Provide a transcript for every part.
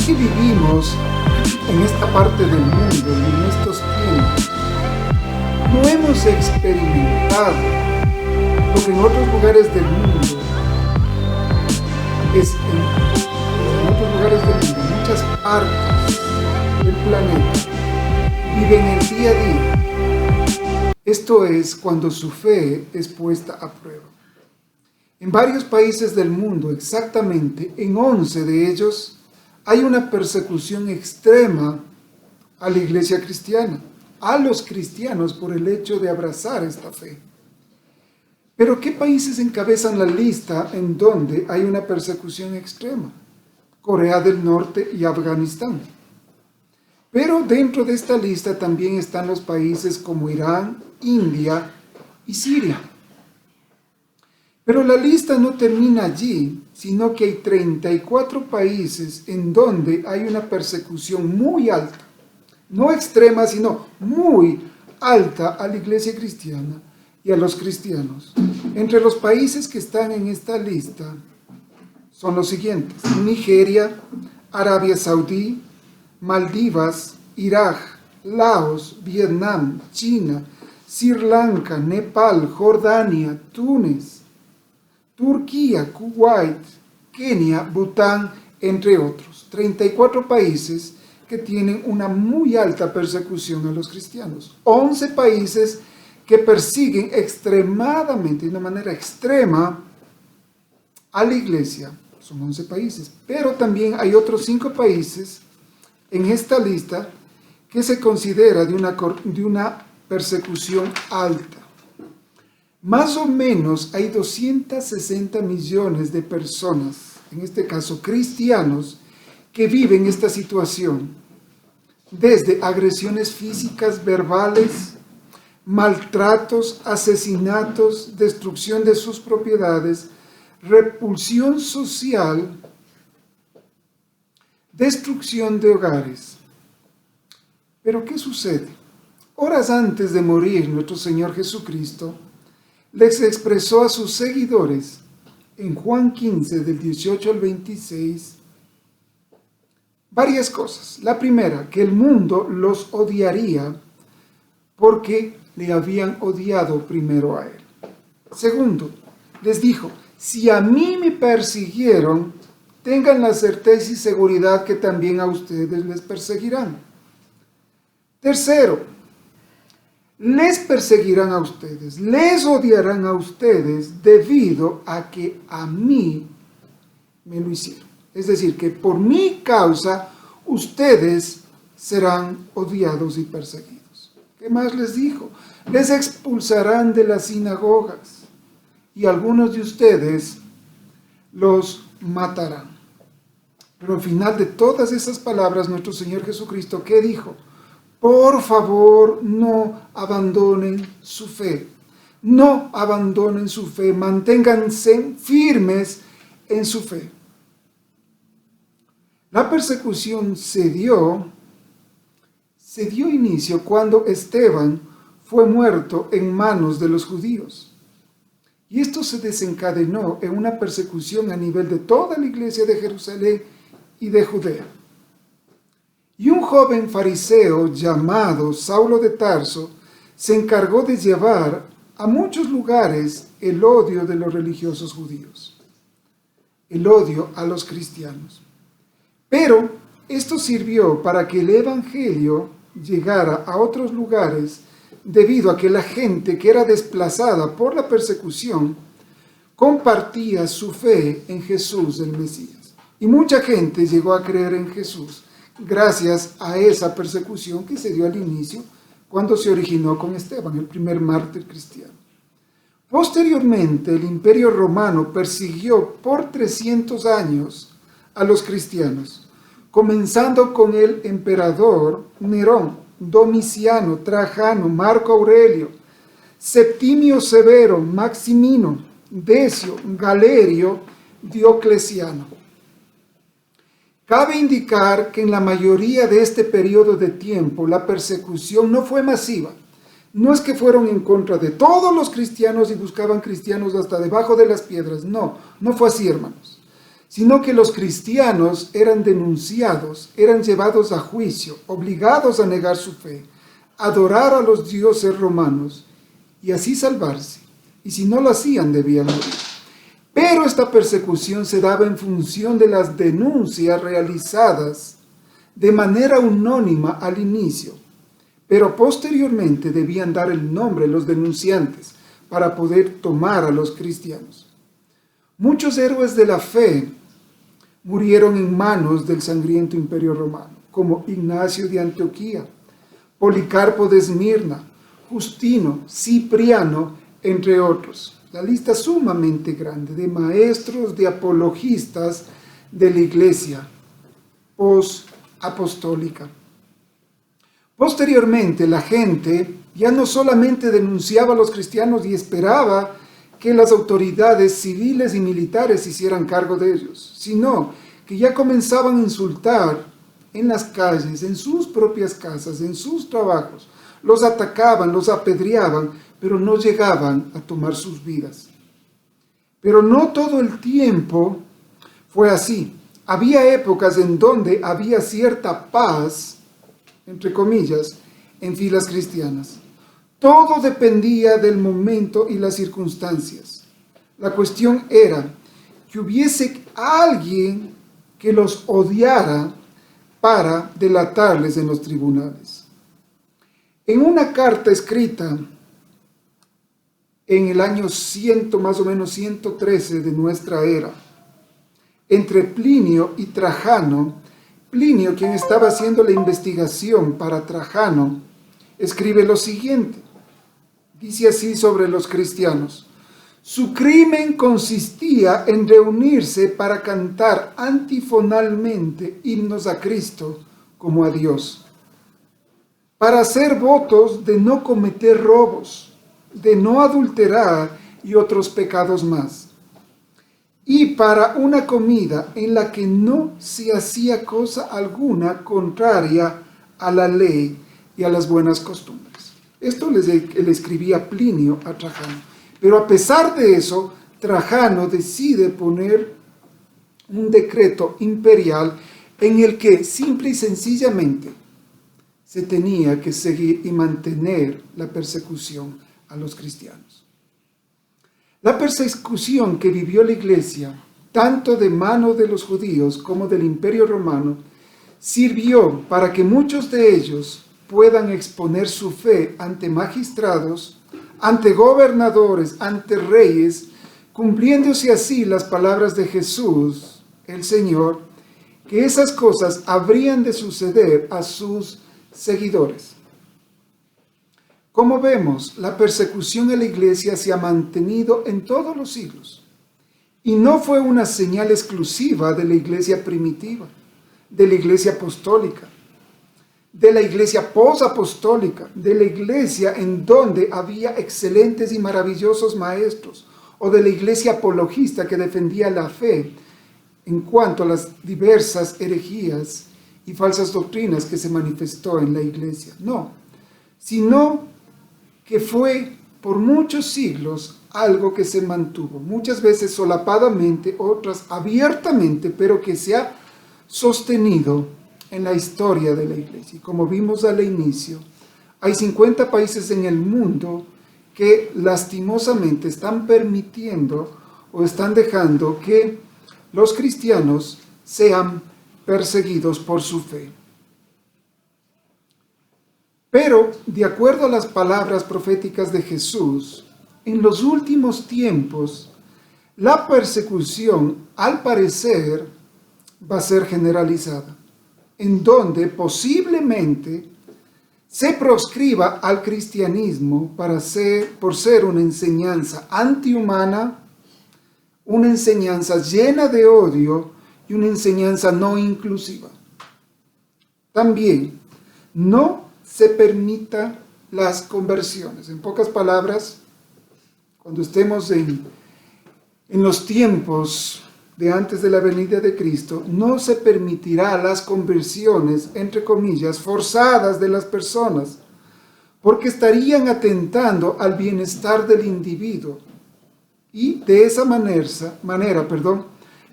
que vivimos en esta parte del mundo y en estos tiempos, no hemos experimentado lo que en otros lugares del mundo en otros lugares del mundo, en muchas partes del planeta, viven el día a día. Esto es cuando su fe es puesta a prueba. En varios países del mundo, exactamente en 11 de ellos, hay una persecución extrema a la iglesia cristiana, a los cristianos por el hecho de abrazar esta fe. Pero ¿qué países encabezan la lista en donde hay una persecución extrema? Corea del Norte y Afganistán. Pero dentro de esta lista también están los países como Irán, India y Siria. Pero la lista no termina allí, sino que hay 34 países en donde hay una persecución muy alta, no extrema, sino muy alta a la iglesia cristiana y a los cristianos. Entre los países que están en esta lista son los siguientes: Nigeria, Arabia Saudí, Maldivas, Irak, Laos, Vietnam, China, Sri Lanka, Nepal, Jordania, Túnez, Turquía, Kuwait, Kenia, Bután, entre otros. 34 países que tienen una muy alta persecución a los cristianos. 11 países que persiguen extremadamente, de una manera extrema, a la iglesia. Son 11 países. Pero también hay otros 5 países en esta lista que se considera de una persecución alta. Más o menos hay 260 millones de personas, en este caso cristianos, que viven esta situación, desde agresiones físicas, verbales, maltratos, asesinatos, destrucción de sus propiedades, repulsión social, destrucción de hogares. Pero ¿qué sucede? Horas antes de morir, nuestro Señor Jesucristo les expresó a sus seguidores en Juan 15, del 18 al 26, varias cosas. La primera, que el mundo los odiaría porque le habían odiado primero a él. Segundo, les dijo: si a mí me persiguieron, tengan la certeza y seguridad que también a ustedes les perseguirán. Tercero, les perseguirán a ustedes, les odiarán a ustedes debido a que a mí me lo hicieron. Es decir, que por mi causa ustedes serán odiados y perseguidos. ¿Qué más les dijo? Les expulsarán de las sinagogas y algunos de ustedes los matarán. Pero al final de todas esas palabras, nuestro Señor Jesucristo, ¿qué dijo? Por favor, no abandonen su fe. No abandonen su fe. Manténganse firmes en su fe. La persecución se dio inicio cuando Esteban fue muerto en manos de los judíos. Y esto se desencadenó en una persecución a nivel de toda la iglesia de Jerusalén y de Judea. Y un joven fariseo llamado Saulo de Tarso se encargó de llevar a muchos lugares el odio de los religiosos judíos, el odio a los cristianos. Pero esto sirvió para que el evangelio llegara a otros lugares debido a que la gente que era desplazada por la persecución compartía su fe en Jesús el Mesías. Y mucha gente llegó a creer en Jesús gracias a esa persecución que se dio al inicio cuando se originó con Esteban, el primer mártir cristiano. Posteriormente, el Imperio Romano persiguió por 300 años a los cristianos, comenzando con el emperador Nerón, Domiciano, Trajano, Marco Aurelio, Septimio Severo, Maximino, Decio, Galerio, Diocleciano. Cabe indicar que en la mayoría de este periodo de tiempo la persecución no fue masiva. No es que fueron en contra de todos los cristianos y buscaban cristianos hasta debajo de las piedras. No, no fue así, hermanos. sino que los cristianos eran denunciados, eran llevados a juicio, obligados a negar su fe, adorar a los dioses romanos y así salvarse. Y si no lo hacían, debían morir. Pero esta persecución se daba en función de las denuncias realizadas de manera unánime al inicio, pero posteriormente debían dar el nombre de los denunciantes para poder tomar a los cristianos. Muchos héroes de la fe murieron en manos del sangriento imperio romano, como Ignacio de Antioquía, Policarpo de Esmirna, Justino, Cipriano, entre otros. La lista sumamente grande de maestros, de apologistas de la iglesia post-apostólica. Posteriormente, la gente ya no solamente denunciaba a los cristianos y esperaba que las autoridades civiles y militares se hicieran cargo de ellos, sino que ya comenzaban a insultar en las calles, en sus propias casas, en sus trabajos. Los atacaban, los apedreaban, pero no llegaban a tomar sus vidas. Pero no todo el tiempo fue así. Había épocas en donde había cierta paz, entre comillas, en filas cristianas. Todo dependía del momento y las circunstancias. La cuestión era que hubiese alguien que los odiara para delatarles en los tribunales. En una carta escrita en el año 100, más o menos 113 de nuestra era, entre Plinio y Trajano, Plinio, quien estaba haciendo la investigación para Trajano, escribe lo siguiente. Dice así sobre los cristianos: su crimen consistía en reunirse para cantar antifonalmente himnos a Cristo como a Dios, para hacer votos de no cometer robos, de no adulterar y otros pecados más, y para una comida en la que no se hacía cosa alguna contraria a la ley y a las buenas costumbres. Esto le escribía Plinio a Trajano. Pero a pesar de eso, Trajano decide poner un decreto imperial en el que simple y sencillamente se tenía que seguir y mantener la persecución a los cristianos. La persecución que vivió la iglesia, tanto de mano de los judíos como del imperio romano, sirvió para que muchos de ellos puedan exponer su fe ante magistrados, ante gobernadores, ante reyes, cumpliéndose así las palabras de Jesús, el Señor, que esas cosas habrían de suceder a sus seguidores. Como vemos, la persecución a la iglesia se ha mantenido en todos los siglos, y no fue una señal exclusiva de la iglesia primitiva, de la iglesia apostólica, de la iglesia posapostólica, de la iglesia en donde había excelentes y maravillosos maestros, o de la iglesia apologista que defendía la fe en cuanto a las diversas herejías y falsas doctrinas que se manifestó en la iglesia. No, sino que fue por muchos siglos algo que se mantuvo, muchas veces solapadamente, otras abiertamente, pero que se ha sostenido en la historia de la iglesia. Y como vimos al inicio, hay 50 países en el mundo que lastimosamente están permitiendo o están dejando que los cristianos sean perseguidos por su fe. Pero, de acuerdo a las palabras proféticas de Jesús, en los últimos tiempos, la persecución, al parecer, va a ser generalizada, en donde posiblemente se proscriba al cristianismo por ser una enseñanza antihumana, una enseñanza llena de odio y una enseñanza no inclusiva. También no se permita las conversiones. En pocas palabras, cuando estemos en los tiempos de antes de la venida de Cristo, no se permitirá las conversiones, entre comillas, forzadas de las personas, porque estarían atentando al bienestar del individuo. Y de esa manera,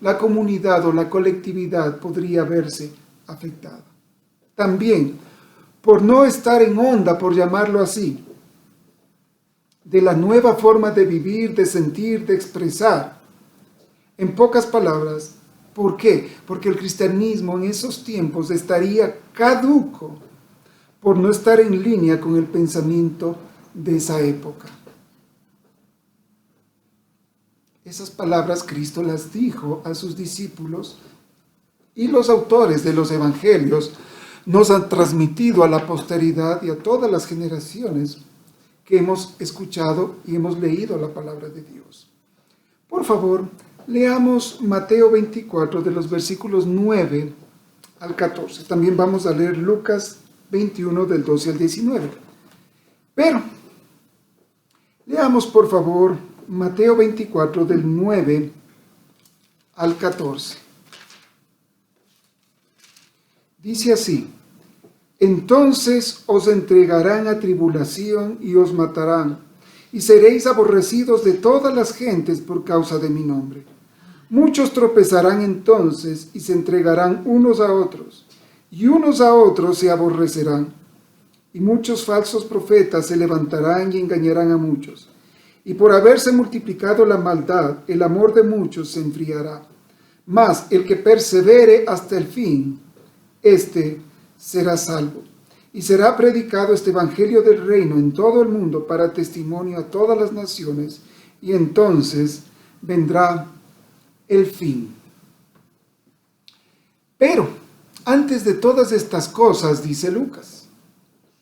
la comunidad o la colectividad podría verse afectada. También, por no estar en onda, por llamarlo así, de la nueva forma de vivir, de sentir, de expresar. En pocas palabras, ¿por qué? Porque el cristianismo en esos tiempos estaría caduco por no estar en línea con el pensamiento de esa época. Esas palabras Cristo las dijo a sus discípulos y los autores de los evangelios nos han transmitido a la posteridad y a todas las generaciones que hemos escuchado y hemos leído la palabra de Dios. Por favor, leamos Mateo 24 de los versículos 9 al 14. También vamos a leer Lucas 21 del 12 al 19. Pero, leamos por favor Mateo 24 del 9 al 14. Dice así: entonces os entregarán a tribulación y os matarán, y seréis aborrecidos de todas las gentes por causa de mi nombre. Muchos tropezarán entonces y se entregarán unos a otros, y unos a otros se aborrecerán. Y muchos falsos profetas se levantarán y engañarán a muchos. Y por haberse multiplicado la maldad, el amor de muchos se enfriará. Mas el que persevere hasta el fin, éste será salvo. Y será predicado este evangelio del reino en todo el mundo para testimonio a todas las naciones, y entonces vendrá el fin. Pero antes de todas estas cosas, dice Lucas,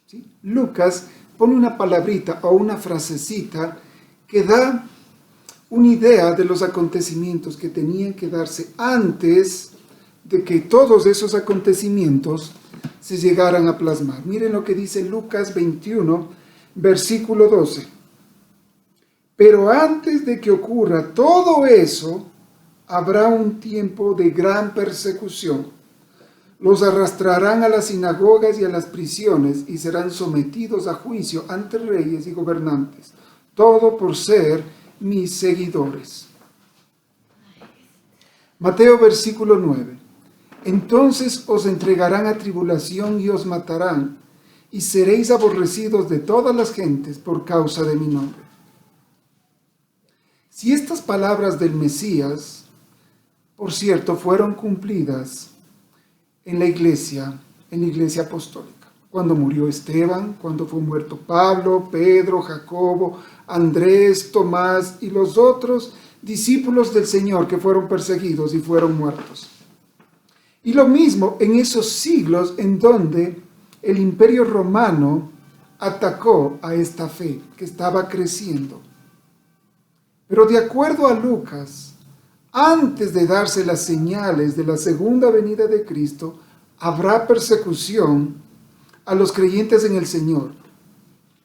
¿sí? Lucas pone una palabrita o una frasecita que da una idea de los acontecimientos que tenían que darse antes de que todos esos acontecimientos se llegaran a plasmar. Miren lo que dice Lucas 21, versículo 12. Pero antes de que ocurra todo eso, habrá un tiempo de gran persecución. Los arrastrarán a las sinagogas y a las prisiones y serán sometidos a juicio ante reyes y gobernantes. Todo por ser mis seguidores. Mateo versículo 9. Entonces os entregarán a tribulación y os matarán, y seréis aborrecidos de todas las gentes por causa de mi nombre. Si estas palabras del Mesías, por cierto, fueron cumplidas en la iglesia apostólica, cuando murió Esteban, cuando fue muerto Pablo, Pedro, Jacobo, Andrés, Tomás y los otros discípulos del Señor que fueron perseguidos y fueron muertos. Y lo mismo en esos siglos en donde el Imperio Romano atacó a esta fe que estaba creciendo. Pero de acuerdo a Lucas, antes de darse las señales de la segunda venida de Cristo, habrá persecución a los creyentes en el Señor.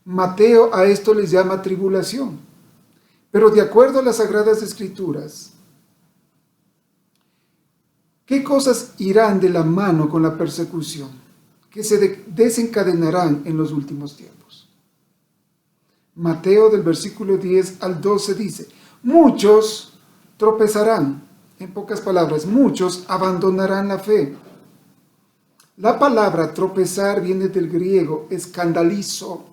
Mateo a esto les llama tribulación. Pero de acuerdo a las Sagradas Escrituras, ¿qué cosas irán de la mano con la persecución que se desencadenarán en los últimos tiempos? Mateo del versículo 10 al 12 dice: muchos tropezarán. En pocas palabras, muchos abandonarán la fe. La palabra tropezar viene del griego escandalizo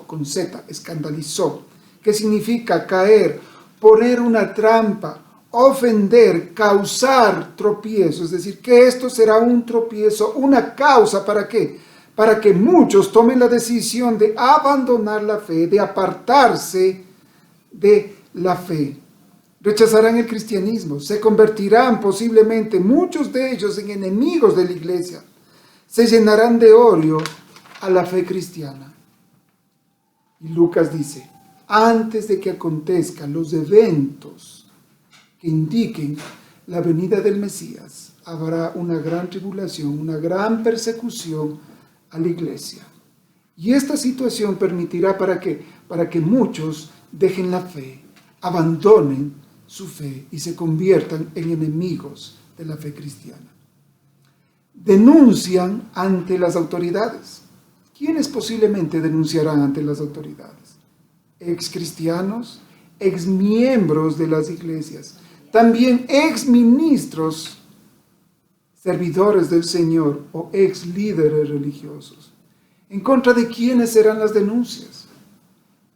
con Z, escandalizó, que significa caer, poner una trampa, ofender, causar tropiezo. Es decir, que esto será un tropiezo, una causa, ¿para qué? Para que muchos tomen la decisión de abandonar la fe, de apartarse de la fe. Rechazarán el cristianismo, se convertirán posiblemente muchos de ellos en enemigos de la iglesia, se llenarán de odio a la fe cristiana. Y Lucas dice: antes de que acontezcan los eventos que indiquen la venida del Mesías, habrá una gran tribulación, una gran persecución a la iglesia. Y esta situación permitirá ¿para qué? Para que muchos dejen la fe, abandonen su fe y se conviertan en enemigos de la fe cristiana. Denuncian ante las autoridades. ¿Quiénes posiblemente denunciarán ante las autoridades? Ex cristianos, ex miembros de las iglesias, también ex ministros, servidores del Señor o ex líderes religiosos. ¿En contra de quiénes serán las denuncias?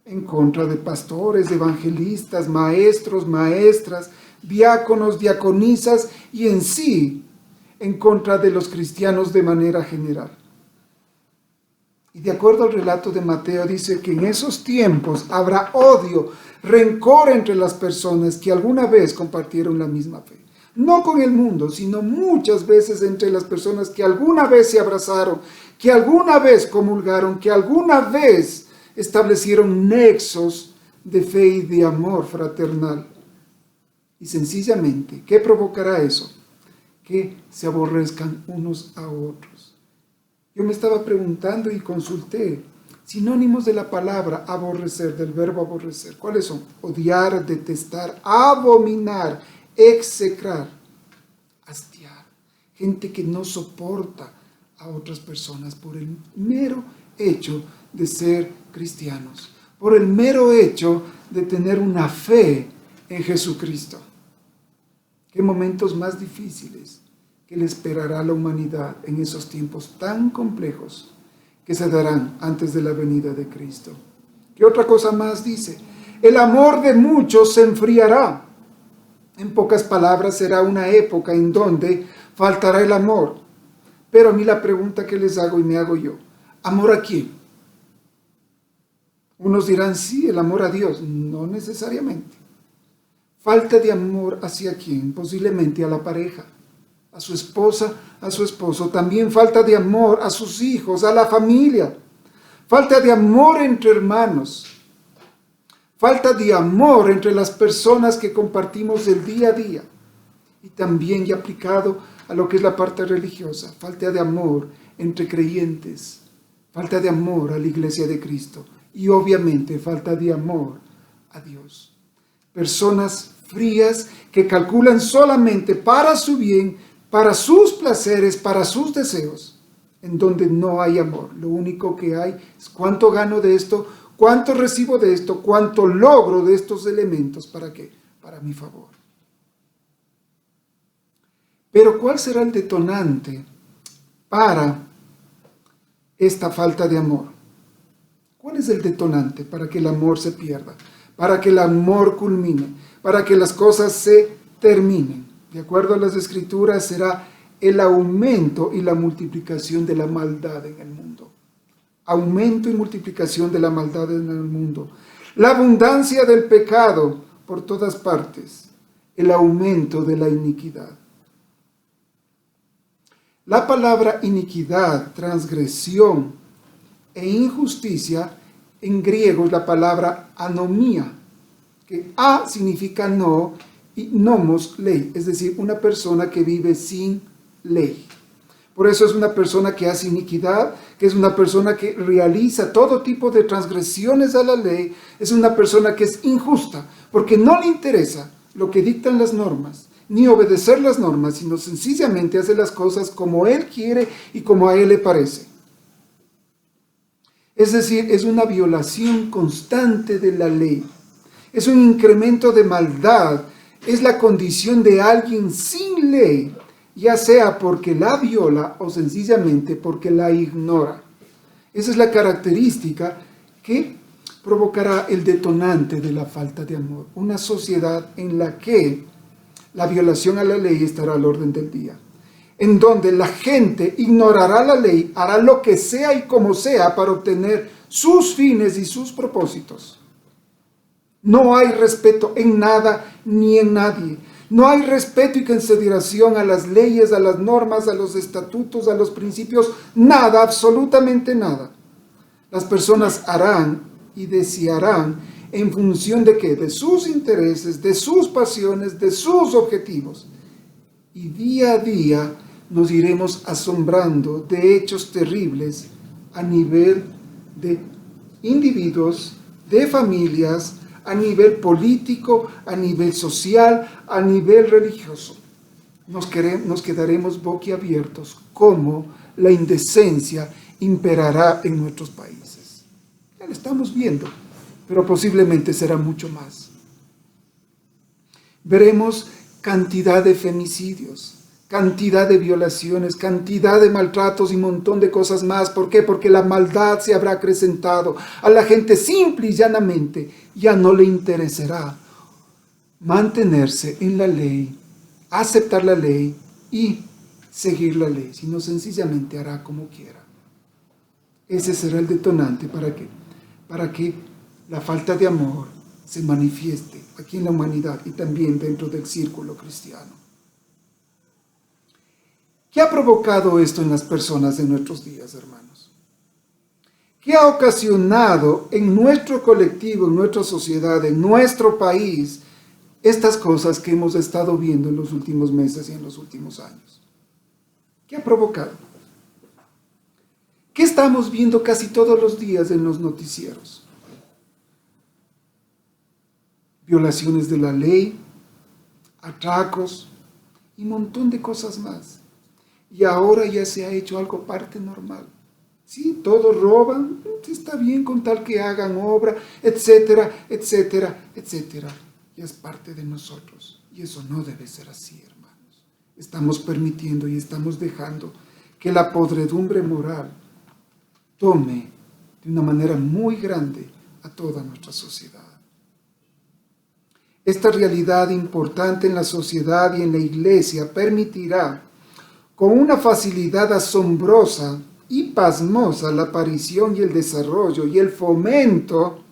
En contra de pastores, evangelistas, maestros, maestras, diáconos, diaconisas y en sí, en contra de los cristianos de manera general. Y de acuerdo al relato de Mateo, dice que en esos tiempos habrá odio, rencor entre las personas que alguna vez compartieron la misma fe. No con el mundo, sino muchas veces entre las personas que alguna vez se abrazaron, que alguna vez comulgaron, que alguna vez establecieron nexos de fe y de amor fraternal. Y sencillamente, ¿qué provocará eso? Que se aborrezcan unos a otros. Yo me estaba preguntando y consulté sinónimos de la palabra aborrecer, del verbo aborrecer. ¿Cuáles son? Odiar, detestar, abominar, execrar, hastiar. Gente que no soporta a otras personas por el mero hecho de ser cristianos, por el mero hecho de tener una fe en Jesucristo. Qué momentos más difíciles que le esperará a la humanidad en esos tiempos tan complejos que se darán antes de la venida de Cristo. ¿Qué otra cosa más dice? El amor de muchos se enfriará. En pocas palabras, será una época en donde faltará el amor. Pero a mí la pregunta que les hago y me hago yo, ¿amor a quién? Unos dirán, sí, el amor a Dios. No necesariamente. Falta de amor hacia quién, posiblemente a la pareja, a su esposa, a su esposo. También falta de amor a sus hijos, a la familia. Falta de amor entre hermanos. Falta de amor entre las personas que compartimos el día a día. Y también ya aplicado a lo que es la parte religiosa. Falta de amor entre creyentes. Falta de amor a la iglesia de Cristo. Y obviamente falta de amor a Dios. Personas frías que calculan solamente para su bien, para sus placeres, para sus deseos, en donde no hay amor. Lo único que hay es cuánto gano de esto, cuánto recibo de esto, cuánto logro de estos elementos. ¿Para qué? Para mi favor. Pero ¿cuál será el detonante para esta falta de amor? ¿Cuál es el detonante para que el amor se pierda? Para que el amor culmine, para que las cosas se terminen. De acuerdo a las Escrituras, será el aumento y la multiplicación de la maldad en el mundo. Aumento y multiplicación de la maldad en el mundo. La abundancia del pecado por todas partes. El aumento de la iniquidad. La palabra iniquidad, transgresión e injusticia en griego es la palabra anomía, que a significa no y nomos ley, es decir, una persona que vive sin ley. Por eso es una persona que hace iniquidad, que es una persona que realiza todo tipo de transgresiones a la ley, es una persona que es injusta, porque no le interesa lo que dictan las normas, ni obedecer las normas, sino sencillamente hace las cosas como él quiere y como a él le parece. Es decir, es una violación constante de la ley. Es un incremento de maldad. Es la condición de alguien sin ley, ya sea porque la viola o sencillamente porque la ignora. Esa es la característica que provocará el detonante de la falta de amor. Una sociedad en la que la violación a la ley estará al orden del día. En donde la gente ignorará la ley, hará lo que sea y como sea para obtener sus fines y sus propósitos. No hay respeto en nada ni en nadie. No hay respeto y consideración a las leyes, a las normas, a los estatutos, a los principios, nada, absolutamente nada. Las personas harán y desearán en función de ¿qué? De sus intereses, de sus pasiones, de sus objetivos. Y día a día nos iremos asombrando de hechos terribles a nivel de individuos, de familias, a nivel político, a nivel social, a nivel religioso. Nos quedaremos boquiabiertos cómo la indecencia imperará en nuestros países. Ya lo estamos viendo, pero posiblemente será mucho más. Veremos cantidad de femicidios, cantidad de violaciones, cantidad de maltratos y un montón de cosas más. ¿Por qué? Porque la maldad se habrá acrecentado. A la gente simple y llanamente ya no le interesará mantenerse en la ley, aceptar la ley y seguir la ley, sino sencillamente hará como quiera. Ese será el detonante para que la falta de amor se manifieste aquí en la humanidad y también dentro del círculo cristiano. ¿Qué ha provocado esto en las personas de nuestros días, hermanos? ¿Qué ha ocasionado en nuestro colectivo, en nuestra sociedad, en nuestro país, estas cosas que hemos estado viendo en los últimos meses y en los últimos años? ¿Qué ha provocado? ¿Qué estamos viendo casi todos los días en los noticieros? Violaciones de la ley, atracos y un montón de cosas más. Y ahora ya se ha hecho algo parte normal. Sí, todos roban, está bien con tal que hagan obra, etcétera, etcétera, etcétera. Ya es parte de nosotros. Y eso no debe ser así, hermanos. Estamos permitiendo y estamos dejando que la podredumbre moral tome de una manera muy grande a toda nuestra sociedad. Esta realidad importante en la sociedad y en la iglesia permitirá con una facilidad asombrosa y pasmosa la aparición y el desarrollo y el fomento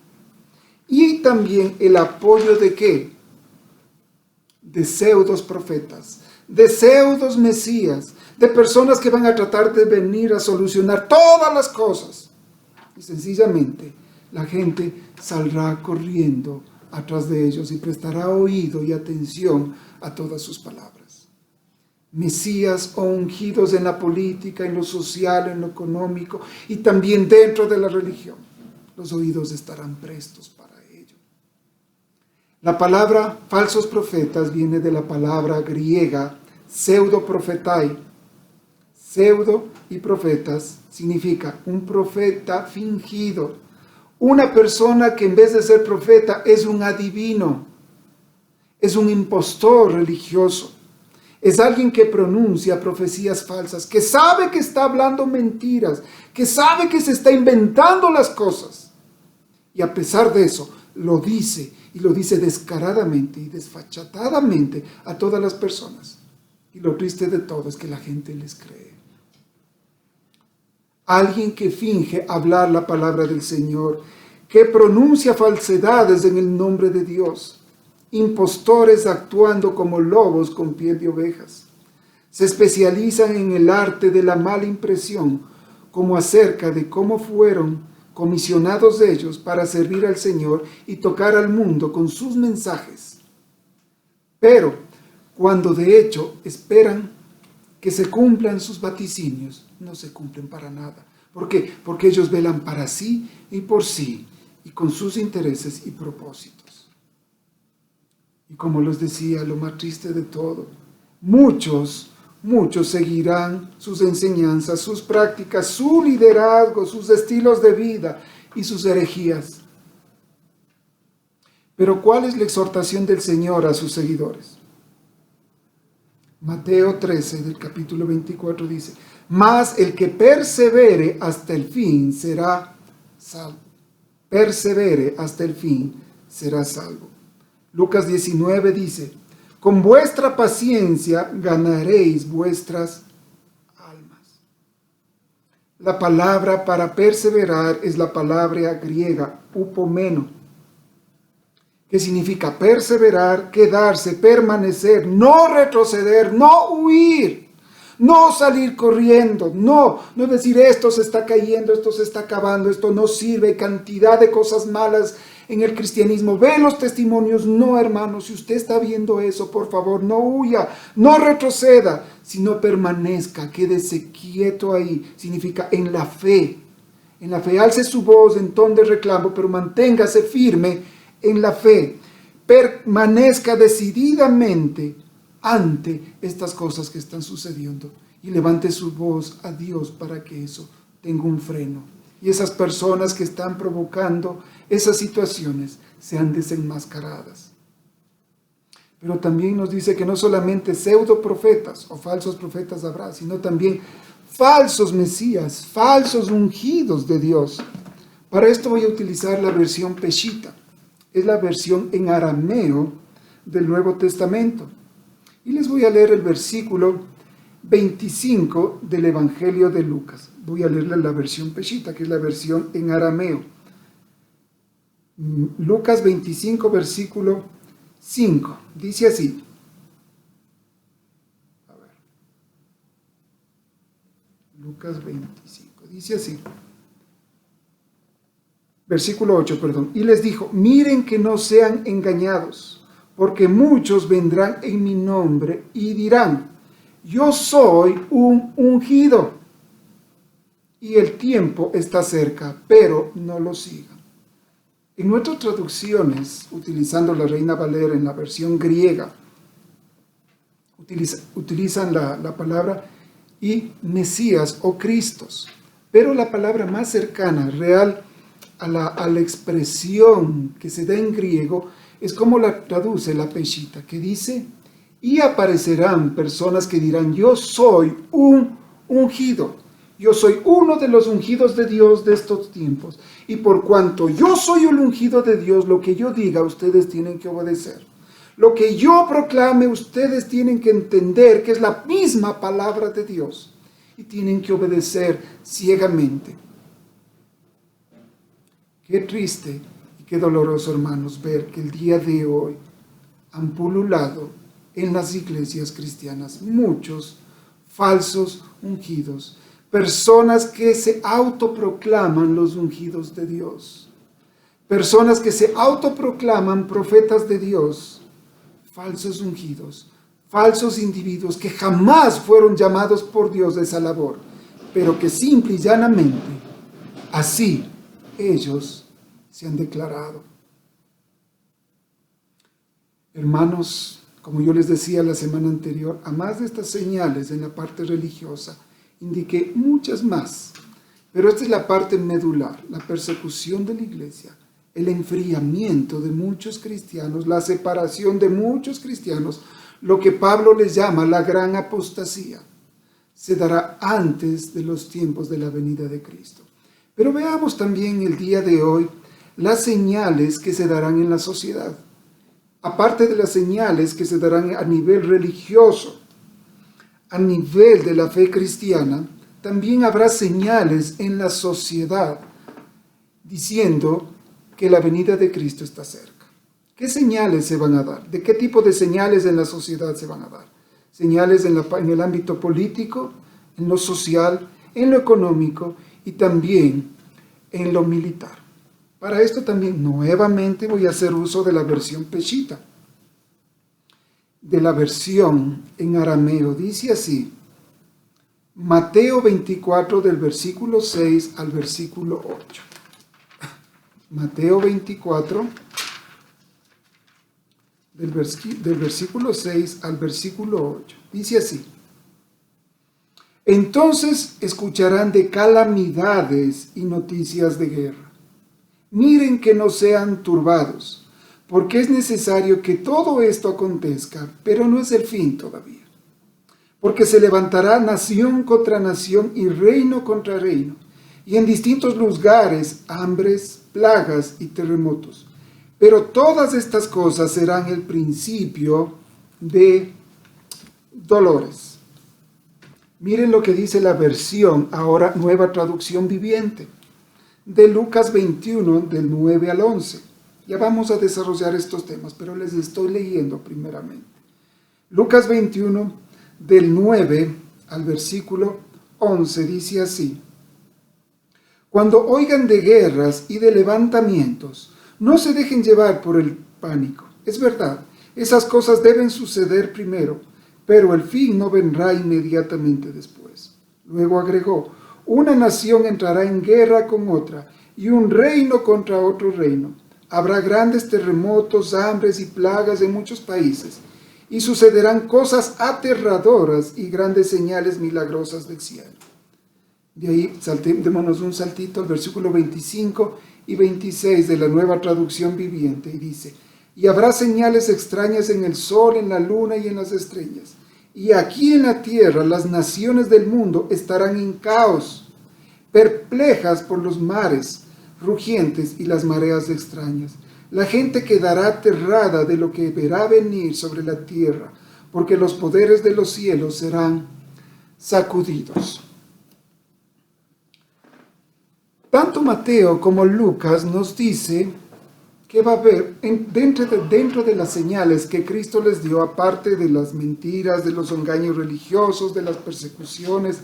y también el apoyo ¿de qué? De pseudos profetas, de pseudos mesías, de personas que van a tratar de venir a solucionar todas las cosas. Y sencillamente la gente saldrá corriendo atrás de ellos y prestará oído y atención a todas sus palabras. Mesías o ungidos en la política, en lo social, en lo económico y también dentro de la religión. Los oídos estarán prestos para ello. La palabra falsos profetas viene de la palabra griega pseudoprofetai. Pseudo y profetas significa un profeta fingido. Una persona que en vez de ser profeta es un adivino, es un impostor religioso. Es alguien que pronuncia profecías falsas, que sabe que está hablando mentiras, que sabe que se está inventando las cosas. Y a pesar de eso, lo dice, y lo dice descaradamente y desfachatadamente a todas las personas. Y lo triste de todo es que la gente les cree. Alguien que finge hablar la palabra del Señor, que pronuncia falsedades en el nombre de Dios. Impostores actuando como lobos con piel de ovejas. Se especializan en el arte de la mala impresión, como acerca de cómo fueron comisionados ellos para servir al Señor y tocar al mundo con sus mensajes. Pero cuando de hecho esperan que se cumplan sus vaticinios, no se cumplen para nada. ¿Por qué? Porque ellos velan para sí y por sí, y con sus intereses y propósitos. Y como les decía, lo más triste de todo, muchos seguirán sus enseñanzas, sus prácticas, su liderazgo, sus estilos de vida y sus herejías. Pero ¿cuál es la exhortación del Señor a sus seguidores? Mateo 13, del capítulo 24 dice: mas el que persevere hasta el fin será salvo. Persevere hasta el fin será salvo. Lucas 19 dice: con vuestra paciencia ganaréis vuestras almas. La palabra para perseverar es la palabra griega upomeno, que significa perseverar, quedarse, permanecer, no retroceder, no huir, no salir corriendo, no decir esto se está cayendo, esto se está acabando, esto no sirve, cantidad de cosas malas en el cristianismo. Ve los testimonios. No, hermanos, si usted está viendo eso, por favor, no huya, no retroceda, sino permanezca, quédese quieto ahí. Significa en la fe. En la fe, alce su voz en ton de reclamo, pero manténgase firme en la fe. Permanezca decididamente ante estas cosas que están sucediendo y levante su voz a Dios para que eso tenga un freno. Y esas personas que están provocando esas situaciones sean desenmascaradas. Pero también nos dice que no solamente pseudo profetas o falsos profetas habrá, sino también falsos mesías, falsos ungidos de Dios. Para esto voy a utilizar la versión Peshitta. Es la versión en arameo del Nuevo Testamento. Y les voy a leer el versículo 25 del Evangelio de Lucas. Voy a leerles la versión Peshitta, que es la versión en arameo. Lucas 25, versículo 5. Dice así. A ver. Lucas 25. Dice así. Versículo 8, perdón. Y les dijo, miren que no sean engañados, porque muchos vendrán en mi nombre y dirán, yo soy un ungido, y el tiempo está cerca, pero no lo sigan. En nuestras traducciones, utilizando la Reina Valera en la versión griega, utilizan la palabra y Mesías o Cristos, pero la palabra más cercana, real, a la expresión que se da en griego, es como la traduce la Peshitta, que dice, y aparecerán personas que dirán, yo soy un ungido, yo soy uno de los ungidos de Dios de estos tiempos, y por cuanto yo soy el ungido de Dios, lo que yo diga, ustedes tienen que obedecer. Lo que yo proclame, ustedes tienen que entender que es la misma palabra de Dios, y tienen que obedecer ciegamente. Qué triste y qué doloroso, hermanos, ver que el día de hoy han pululado en las iglesias cristianas muchos falsos ungidos, personas que se autoproclaman los ungidos de Dios, personas que se autoproclaman profetas de Dios, falsos ungidos, falsos individuos que jamás fueron llamados por Dios a esa labor, pero que simple y llanamente así ellos se han declarado. Hermanos, como yo les decía la semana anterior, a más de estas señales en la parte religiosa, indiqué muchas más, pero esta es la parte medular, la persecución de la iglesia, el enfriamiento de muchos cristianos, la separación de muchos cristianos, lo que Pablo les llama la gran apostasía, se dará antes de los tiempos de la venida de Cristo. Pero veamos también el día de hoy las señales que se darán en la sociedad. Aparte de las señales que se darán a nivel religioso, a nivel de la fe cristiana, también habrá señales en la sociedad diciendo que la venida de Cristo está cerca. ¿Qué señales se van a dar? ¿De qué tipo de señales en la sociedad se van a dar? Señales en el ámbito político, en lo social, en lo económico y también en lo militar. Para esto también nuevamente voy a hacer uso de la versión Peshitta, de la versión en arameo. Dice así, Mateo 24 del versículo 6 al versículo 8. Mateo 24 del versículo 6 al versículo 8. Dice así, entonces escucharán de calamidades y noticias de guerra. Miren que no sean turbados, porque es necesario que todo esto acontezca, pero no es el fin todavía. Porque se levantará nación contra nación y reino contra reino, y en distintos lugares hambres, plagas y terremotos. Pero todas estas cosas serán el principio de dolores. Miren lo que dice la versión, ahora nueva traducción viviente, de Lucas 21, del 9 al 11. Ya vamos a desarrollar estos temas, pero les estoy leyendo primeramente. Lucas 21, del 9 al versículo 11, dice así. Cuando oigan de guerras y de levantamientos, no se dejen llevar por el pánico. Es verdad, esas cosas deben suceder primero, pero el fin no vendrá inmediatamente después. Luego agregó, una nación entrará en guerra con otra, y un reino contra otro reino. Habrá grandes terremotos, hambres y plagas en muchos países, y sucederán cosas aterradoras y grandes señales milagrosas del cielo. De ahí démonos un saltito al versículo 25 y 26 de la nueva traducción viviente, y dice, y habrá señales extrañas en el sol, en la luna y en las estrellas. Y aquí en la tierra las naciones del mundo estarán en caos, perplejas por los mares rugientes y las mareas extrañas. La gente quedará aterrada de lo que verá venir sobre la tierra, porque los poderes de los cielos serán sacudidos. Tanto Mateo como Lucas nos dice que va a haber, dentro de las señales que Cristo les dio, aparte de las mentiras, de los engaños religiosos, de las persecuciones,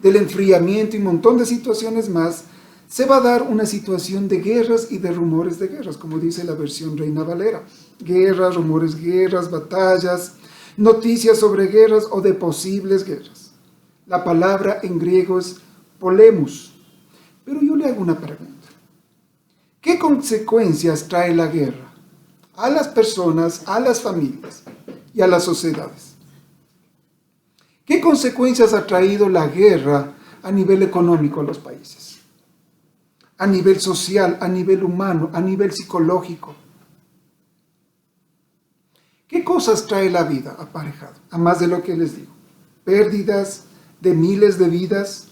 del enfriamiento y un montón de situaciones más, se va a dar una situación de guerras y de rumores de guerras, como dice la versión Reina Valera. Guerras, rumores, guerras, batallas, noticias sobre guerras o de posibles guerras. La palabra en griego es polemos. Pero yo le hago una pregunta. ¿Qué consecuencias trae la guerra a las personas, a las familias y a las sociedades? ¿Qué consecuencias ha traído la guerra a nivel económico a los países? A nivel social, a nivel humano, a nivel psicológico. ¿Qué cosas trae la vida aparejado? A más de lo que les digo. Pérdidas de miles de vidas,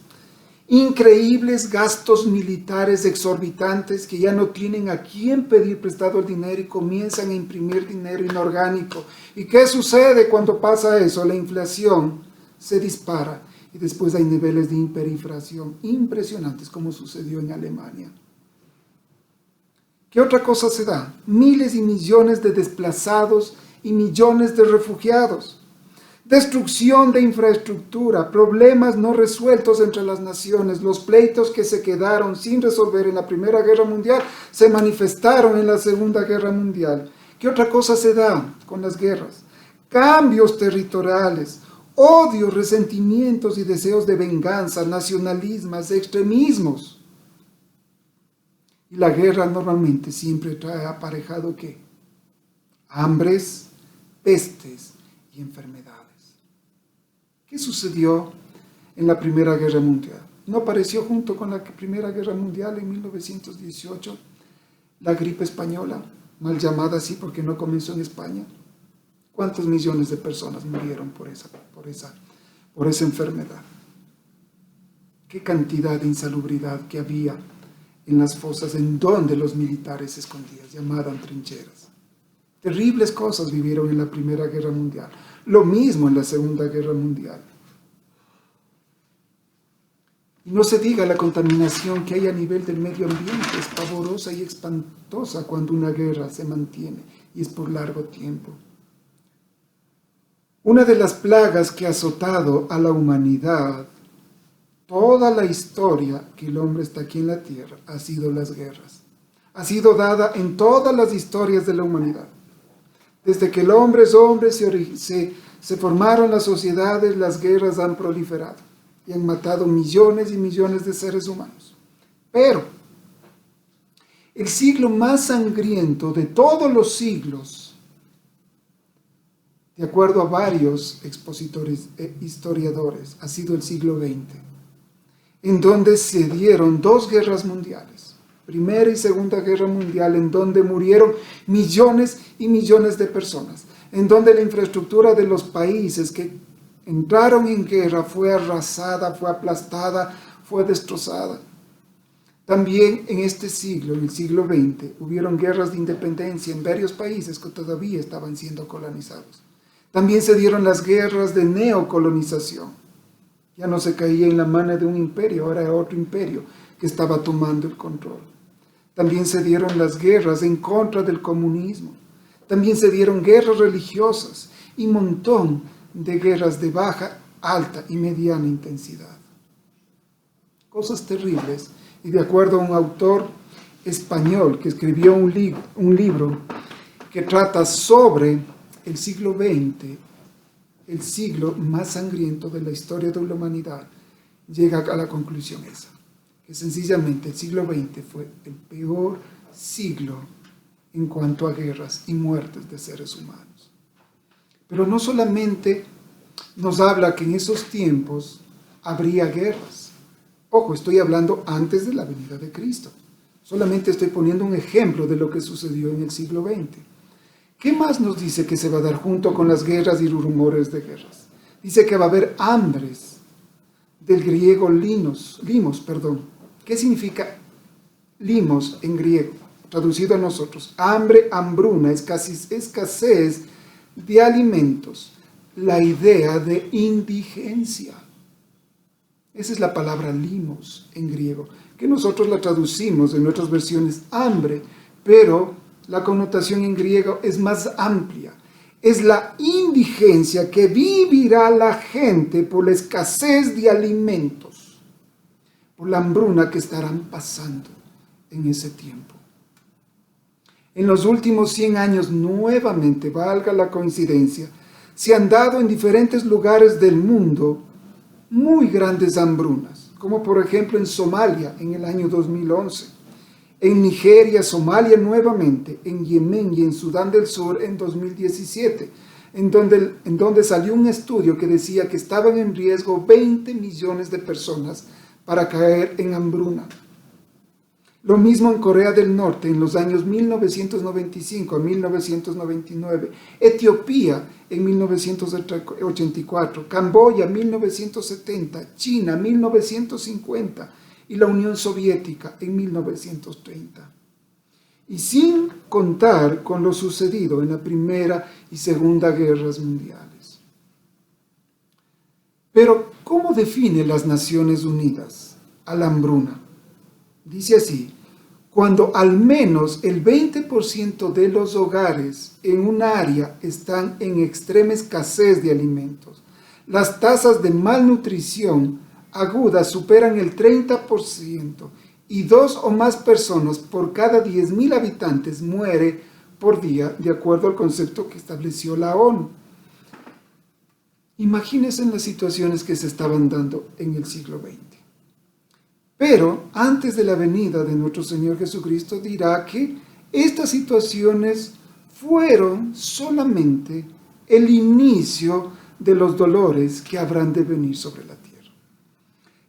increíbles gastos militares exorbitantes que ya no tienen a quién pedir prestado el dinero y comienzan a imprimir dinero inorgánico. ¿Y qué sucede cuando pasa eso? La inflación se dispara y después hay niveles de hiperinflación impresionantes como sucedió en Alemania. ¿Qué otra cosa se da? Miles y millones de desplazados y millones de refugiados. Destrucción de infraestructura, problemas no resueltos entre las naciones, los pleitos que se quedaron sin resolver en la Primera Guerra Mundial se manifestaron en la Segunda Guerra Mundial. ¿Qué otra cosa se da con las guerras? Cambios territoriales, odios, resentimientos y deseos de venganza, nacionalismos, extremismos. Y la guerra normalmente siempre trae aparejado ¿qué? Hambres, pestes y enfermedades. ¿Qué sucedió en la Primera Guerra Mundial? ¿No apareció junto con la Primera Guerra Mundial en 1918 la gripe española, mal llamada así porque no comenzó en España? ¿Cuántos millones de personas murieron por esa enfermedad? ¿Qué cantidad de insalubridad que había en las fosas en donde los militares se escondían, llamaban trincheras? Terribles cosas vivieron en la Primera Guerra Mundial. Lo mismo en la Segunda Guerra Mundial. Y no se diga la contaminación que hay a nivel del medio ambiente. Es pavorosa y espantosa cuando una guerra se mantiene y es por largo tiempo. Una de las plagas que ha azotado a la humanidad, toda la historia que el hombre está aquí en la tierra, ha sido las guerras. Ha sido dada en todas las historias de la humanidad. Desde que el hombre es hombre, se formaron las sociedades, las guerras han proliferado y han matado millones y millones de seres humanos. Pero el siglo más sangriento de todos los siglos, de acuerdo a varios expositores e historiadores, ha sido el siglo XX, en donde se dieron dos guerras mundiales. Primera y Segunda Guerra Mundial, en donde murieron millones y millones de personas, en donde la infraestructura de los países que entraron en guerra fue arrasada, fue aplastada, fue destrozada. También en este siglo, en el siglo XX, hubieron guerras de independencia en varios países que todavía estaban siendo colonizados. También se dieron las guerras de neocolonización. Ya no se caía en la mano de un imperio, ahora era otro imperio que estaba tomando el control. También se dieron las guerras en contra del comunismo. También se dieron guerras religiosas y un montón de guerras de baja, alta y mediana intensidad. Cosas terribles. Y de acuerdo a un autor español que escribió un libro que trata sobre el siglo XX, el siglo más sangriento de la historia de la humanidad, llega a la conclusión esa. Que sencillamente el siglo XX fue el peor siglo en cuanto a guerras y muertes de seres humanos. Pero no solamente nos habla que en esos tiempos habría guerras. Ojo, estoy hablando antes de la venida de Cristo. Solamente estoy poniendo un ejemplo de lo que sucedió en el siglo XX. ¿Qué más nos dice que se va a dar junto con las guerras y rumores de guerras? Dice que va a haber hambres, del griego limos. ¿Qué significa limos en griego? Traducido a nosotros, hambre, hambruna, escasez de alimentos, la idea de indigencia. Esa es la palabra limos en griego, que nosotros la traducimos en nuestras versiones hambre, pero la connotación en griego es más amplia. Es la indigencia que vivirá la gente por la escasez de alimentos, por la hambruna que estarán pasando en ese tiempo. En los últimos 100 años, nuevamente, valga la coincidencia, se han dado en diferentes lugares del mundo muy grandes hambrunas, como por ejemplo en Somalia en el año 2011, en Nigeria, Somalia nuevamente, en Yemen y en Sudán del Sur en 2017, en donde salió un estudio que decía que estaban en riesgo 20 millones de personas para caer en hambruna. Lo mismo en Corea del Norte en los años 1995 a 1999, Etiopía en 1984, Camboya 1970, China 1950 y la Unión Soviética en 1930. Y sin contar con lo sucedido en la Primera y Segunda Guerras Mundiales. Pero, ¿cómo define las Naciones Unidas a la hambruna? Dice así: cuando al menos el 20% de los hogares en un área están en extrema escasez de alimentos, las tasas de malnutrición aguda superan el 30% y 2 o más personas por cada 10.000 habitantes muere por día, de acuerdo al concepto que estableció la ONU. Imagínense las situaciones que se estaban dando en el siglo XX. Pero antes de la venida de nuestro Señor Jesucristo dirá que estas situaciones fueron solamente el inicio de los dolores que habrán de venir sobre la tierra.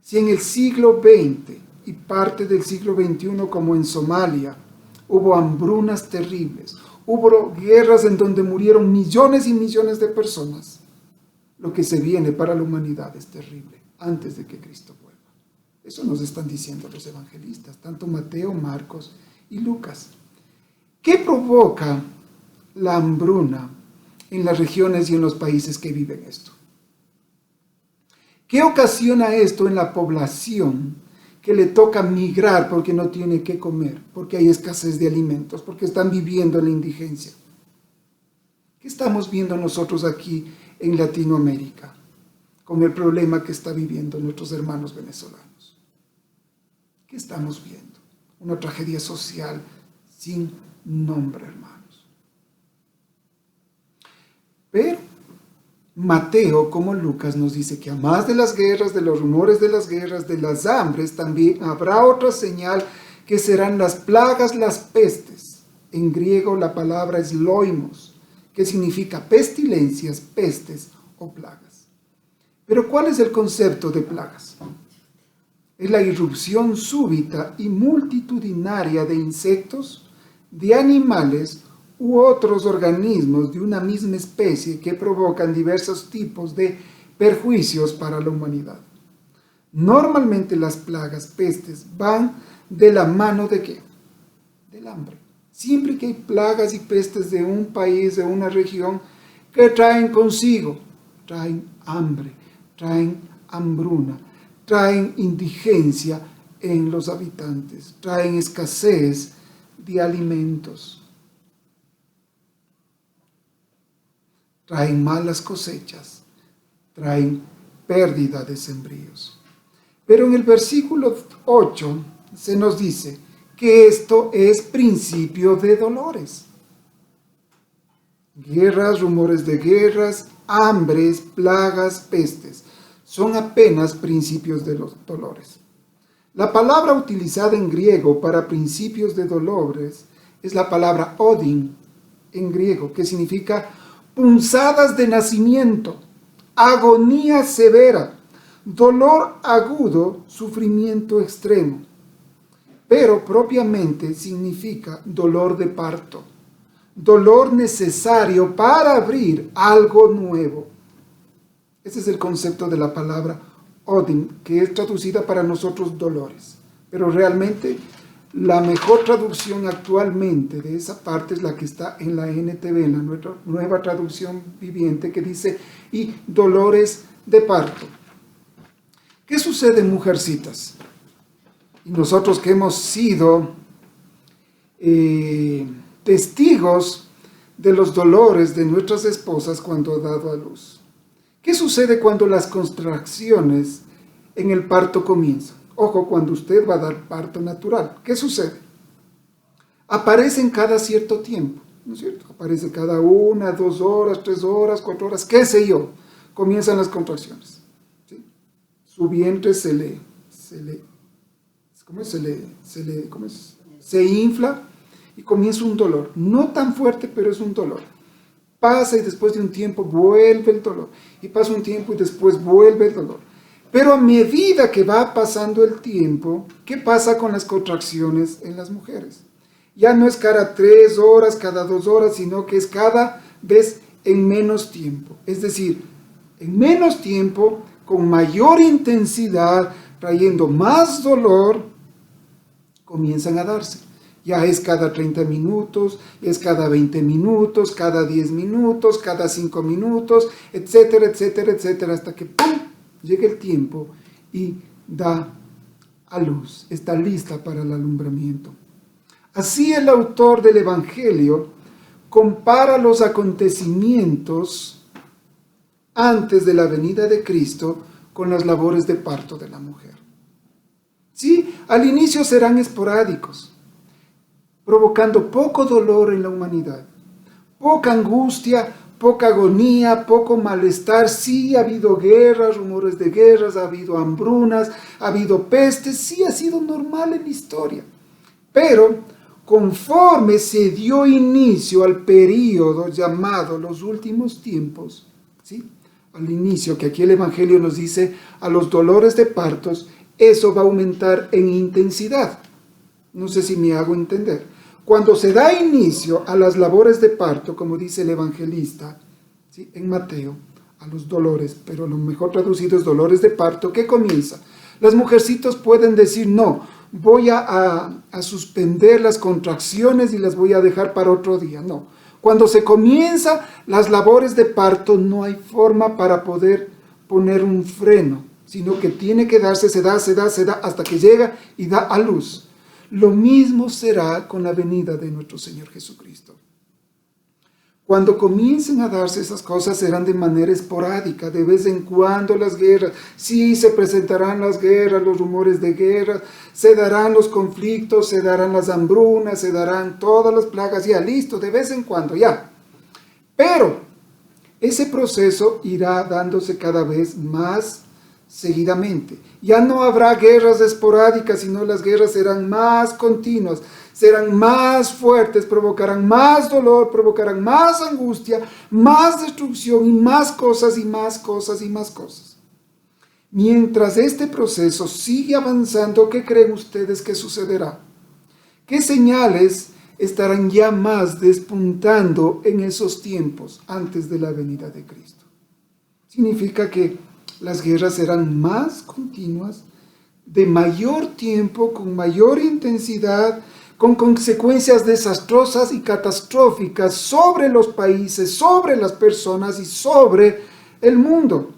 Si en el siglo XX y parte del siglo XXI, como en Somalia, hubo hambrunas terribles, hubo guerras en donde murieron millones y millones de personas, lo que se viene para la humanidad es terrible antes de que Cristo vuelva. Eso nos están diciendo los evangelistas, tanto Mateo, Marcos y Lucas. ¿Qué provoca la hambruna en las regiones y en los países que viven esto? ¿Qué ocasiona esto en la población que le toca migrar porque no tiene qué comer, porque hay escasez de alimentos, porque están viviendo en la indigencia? ¿Qué estamos viendo nosotros aquí en Latinoamérica con el problema que están viviendo nuestros hermanos venezolanos? ¿Qué estamos viendo? Una tragedia social sin nombre, hermanos. Pero Mateo, como Lucas, nos dice que además de las guerras, de los rumores de las guerras, de las hambres, también habrá otra señal que serán las plagas, las pestes. En griego la palabra es loimos, que significa pestilencias, pestes o plagas. Pero ¿cuál es el concepto de plagas? Es la irrupción súbita y multitudinaria de insectos, de animales u otros organismos de una misma especie que provocan diversos tipos de perjuicios para la humanidad. Normalmente las plagas, pestes, van de la mano ¿de qué? Del hambre. Siempre que hay plagas y pestes de un país, de una región, ¿qué traen consigo? Traen hambre, traen hambruna, traen indigencia en los habitantes, traen escasez de alimentos, traen malas cosechas, traen pérdida de sembríos. Pero en el versículo 8 se nos dice que esto es principio de dolores. Guerras, rumores de guerras, hambres, plagas, pestes. Son apenas principios de los dolores. La palabra utilizada en griego para principios de dolores es la palabra odin en griego, que significa punzadas de nacimiento, agonía severa, dolor agudo, sufrimiento extremo. Pero propiamente significa dolor de parto, dolor necesario para abrir algo nuevo. Ese es el concepto de la palabra Odim, que es traducida para nosotros dolores. Pero realmente la mejor traducción actualmente de esa parte es la que está en la NTV, en la nueva traducción viviente, que dice, y dolores de parto. ¿Qué sucede, mujercitas? Y nosotros que hemos sido testigos de los dolores de nuestras esposas cuando han dado a luz. ¿Qué sucede cuando las contracciones en el parto comienzan? Ojo, cuando usted va a dar parto natural, ¿qué sucede? Aparecen cada cierto tiempo, ¿no es cierto? Aparece cada 1, 2 horas, 3 horas, 4 horas, qué sé yo. Comienzan las contracciones, ¿sí? Su vientre se infla y comienza un dolor. No tan fuerte, pero es un dolor. Pasa y después de un tiempo vuelve el dolor. Y pasa un tiempo y después vuelve el dolor. Pero a medida que va pasando el tiempo, ¿qué pasa con las contracciones en las mujeres? Ya no es cada 3 horas, cada 2 horas, sino que es cada vez en menos tiempo. Es decir, en menos tiempo, con mayor intensidad, trayendo más dolor, comienzan a darse. Ya es cada 30 minutos, es cada 20 minutos, cada 10 minutos, cada 5 minutos, etcétera, etcétera, etcétera, hasta que ¡pum!, llega el tiempo y da a luz, está lista para el alumbramiento. Así el autor del Evangelio compara los acontecimientos antes de la venida de Cristo con las labores de parto de la mujer. Sí, al inicio serán esporádicos, provocando poco dolor en la humanidad, poca angustia, poca agonía, poco malestar. Sí, ha habido guerras, rumores de guerras, ha habido hambrunas, ha habido pestes, sí ha sido normal en la historia. Pero conforme se dio inicio al periodo llamado los últimos tiempos, ¿sí?, al inicio, que aquí el Evangelio nos dice, a los dolores de partos, eso va a aumentar en intensidad. No sé si me hago entender. Cuando se da inicio a las labores de parto, como dice el evangelista, ¿sí?, en Mateo, a los dolores, pero lo mejor traducido es dolores de parto, ¿qué comienza? Las mujercitas pueden decir, no, voy a suspender las contracciones y las voy a dejar para otro día. No, cuando se comienza las labores de parto, no hay forma para poder poner un freno, sino que tiene que darse, se da, hasta que llega y da a luz. Lo mismo será con la venida de nuestro Señor Jesucristo. Cuando comiencen a darse esas cosas serán de manera esporádica, de vez en cuando las guerras. Sí, se presentarán las guerras, los rumores de guerra, se darán los conflictos, se darán las hambrunas, se darán todas las plagas, ya listo, de vez en cuando, ya. Pero ese proceso irá dándose cada vez más seguidamente. Ya no habrá guerras esporádicas, sino las guerras serán más continuas, serán más fuertes, provocarán más dolor, provocarán más angustia, más destrucción y más cosas y más cosas y más cosas. Mientras este proceso sigue avanzando, ¿qué creen ustedes que sucederá? ¿Qué señales estarán ya más despuntando en esos tiempos antes de la venida de Cristo? Significa que las guerras serán más continuas, de mayor tiempo, con mayor intensidad, con consecuencias desastrosas y catastróficas sobre los países, sobre las personas y sobre el mundo.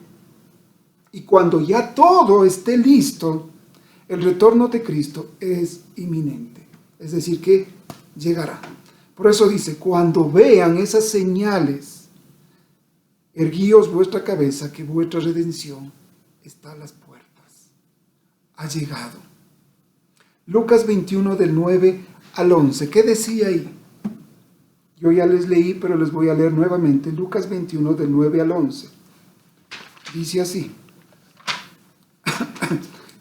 Y cuando ya todo esté listo, el retorno de Cristo es inminente. Es decir, que llegará. Por eso dice, cuando vean esas señales, erguíos vuestra cabeza, que vuestra redención está a las puertas. Ha llegado. Lucas 21 del 9 al 11. ¿Qué decía ahí? Yo ya les leí, pero les voy a leer nuevamente. Lucas 21 del 9 al 11. Dice así.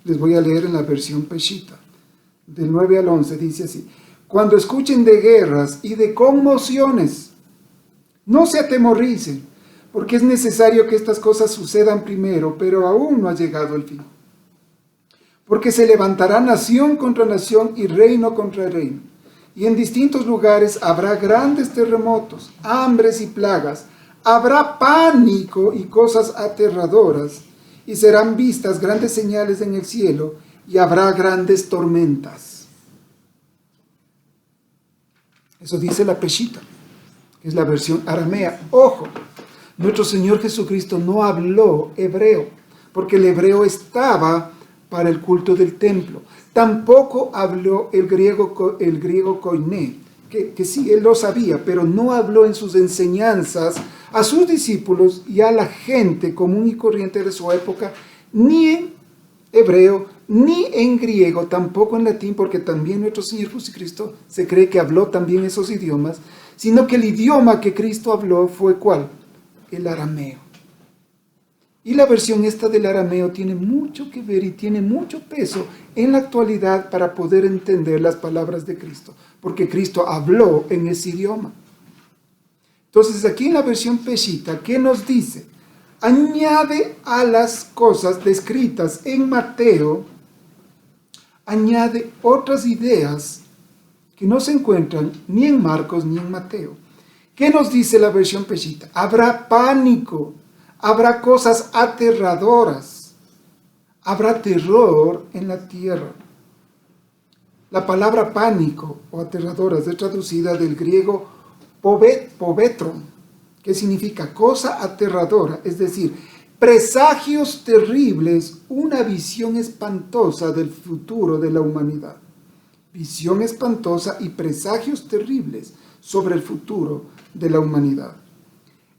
Les voy a leer en la versión Peshita. Del 9 al 11 dice así. Cuando escuchen de guerras y de conmociones, no se atemoricen, porque es necesario que estas cosas sucedan primero, pero aún no ha llegado el fin. Porque se levantará nación contra nación y reino contra reino, y en distintos lugares habrá grandes terremotos, hambres y plagas, habrá pánico y cosas aterradoras, y serán vistas grandes señales en el cielo, y habrá grandes tormentas. Eso dice la Peshita, que es la versión aramea. Ojo, nuestro Señor Jesucristo no habló hebreo, porque el hebreo estaba para el culto del templo. Tampoco habló el griego koiné, que sí, él lo sabía, pero no habló en sus enseñanzas a sus discípulos y a la gente común y corriente de su época, ni en hebreo, ni en griego, tampoco en latín, porque también nuestro Señor Jesucristo se cree que habló también esos idiomas, sino que el idioma que Cristo habló fue ¿cuál? El arameo. Y la versión esta del arameo tiene mucho que ver y tiene mucho peso en la actualidad para poder entender las palabras de Cristo, porque Cristo habló en ese idioma. Entonces aquí en la versión Peshita, ¿qué nos dice? Añade a las cosas descritas en Mateo, añade otras ideas que no se encuentran ni en Marcos ni en Mateo. ¿Qué nos dice la versión Peshita? Habrá pánico, habrá cosas aterradoras, habrá terror en la tierra. La palabra pánico o aterradoras es traducida del griego pobetron, que significa cosa aterradora, es decir, presagios terribles, una visión espantosa del futuro de la humanidad. Visión espantosa y presagios terribles sobre el futuro de la humanidad.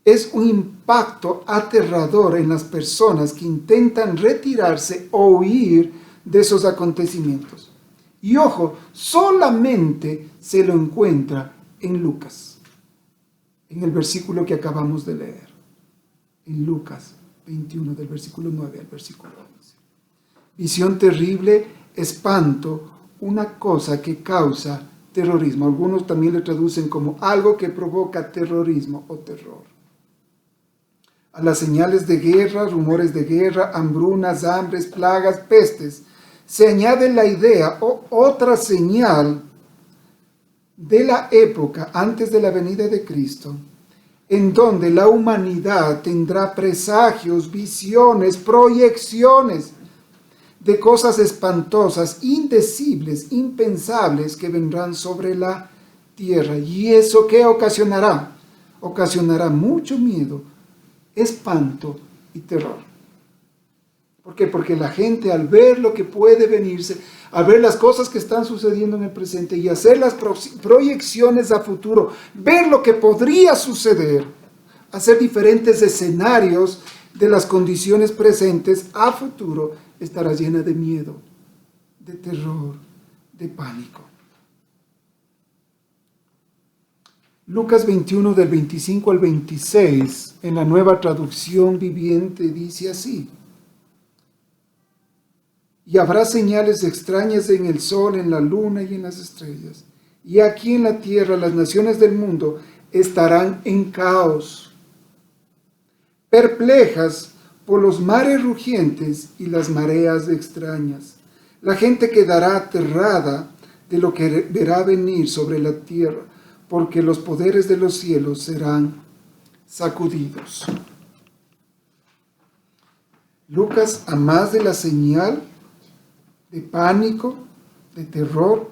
Es un impacto aterrador en las personas que intentan retirarse o huir de esos acontecimientos. Y ojo, solamente se lo encuentra en Lucas, en el versículo que acabamos de leer, en Lucas 21, del versículo 9 al versículo 11. Visión terrible, espanto, una cosa que causa terrorismo. Algunos también le traducen como algo que provoca terrorismo o terror. A las señales de guerra, rumores de guerra, hambrunas, hambres, plagas, pestes, se añade la idea o otra señal de la época antes de la venida de Cristo, en donde la humanidad tendrá presagios, visiones, proyecciones de cosas espantosas, indecibles, impensables que vendrán sobre la tierra. ¿Y eso qué ocasionará? Ocasionará mucho miedo, espanto y terror. ¿Por qué? Porque la gente, al ver lo que puede venirse, al ver las cosas que están sucediendo en el presente y hacer las proyecciones a futuro, ver lo que podría suceder, hacer diferentes escenarios de las condiciones presentes a futuro, estará llena de miedo, de terror, de pánico. Lucas 21 del 25 al 26, en la Nueva Traducción Viviente, dice así: y habrá señales extrañas en el sol, en la luna y en las estrellas. Y aquí en la tierra las naciones del mundo estarán en caos, perplejas por los mares rugientes y las mareas extrañas. La gente quedará aterrada de lo que verá venir sobre la tierra, porque los poderes de los cielos serán sacudidos. Lucas, a más de la señal de pánico, de terror,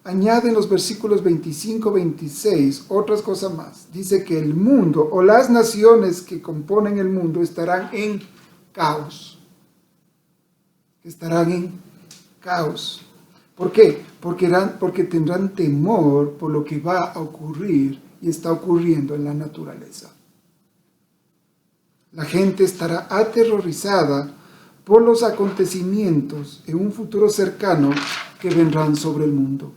añade en los versículos 25-26 otras cosas más. Dice que el mundo o las naciones que componen el mundo estarán en caos. Estarán en caos. ¿Por qué? Porque tendrán temor por lo que va a ocurrir y está ocurriendo en la naturaleza. La gente estará aterrorizada por los acontecimientos en un futuro cercano que vendrán sobre el mundo.